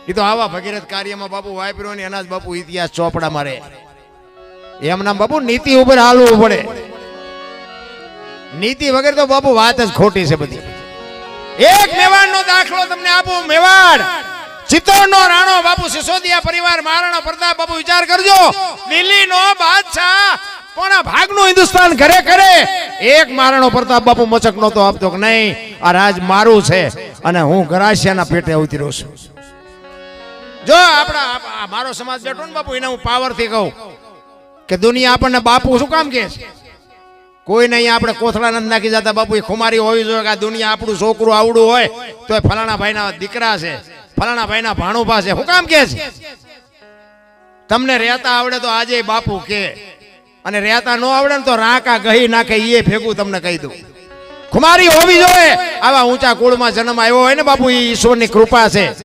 એ તો આવા ભગીરથ કાર્યમાં બાપુ વાપર્યો ને એના જ બાપુ ઇતિહાસ ચોપડા મારે એમ નામ બાપુ નીતિ ઉપર હાલવું પડે નીતિ વગર તો બાપુ વાત જ ખોટી છે બધી એક મેવાડનો દાખલો તમને આપું મેવાડ ચિત્તોડનો રાણો બાપુ સિસોદિયા પરિવાર મહારાણા પ્રતાપ બાપુ વિચાર કરજો દિલ્હીનો બાદશાહ કોના ભાગનું હિન્દુસ્તાન ઘરે કરે એક મહારાણો પ્રતાપ બાપુ મચક નતો આપતો કે નહીં આ રાજ મારું છે અને હું ગરાસિયાના પેટે ઉતર્યો છું જો આપણા મારો સમાજ બેઠો ને બાપુ એને હું પાવર થી કહું કે દુનિયા આપણને બાપુ શું કામ કે છે કોઈ નહીં આપણે કોથળા નથી નાખી જતા બાપુ એ ખુમારી હોવી જોઈએ કે આ દુનિયા આપણું છોકરું આવડું હોય તો એ ફલાણા ભાઈના દીકરા છે ફલાણા ભાઈના ભાણુભા છે શું કામ કે છે તમને રહેતા આવડે તો આજે બાપુ કે અને રહેતા ન આવડે ને તો રાકા ગહી નાખે એ ભેગું તમને કહી દઉં ખુમારી હોવી જોઈએ આવા ઊંચા કુળમાં જન્મ આવ્યો હોય ને બાપુ એ ઈશ્વરની કૃપા છે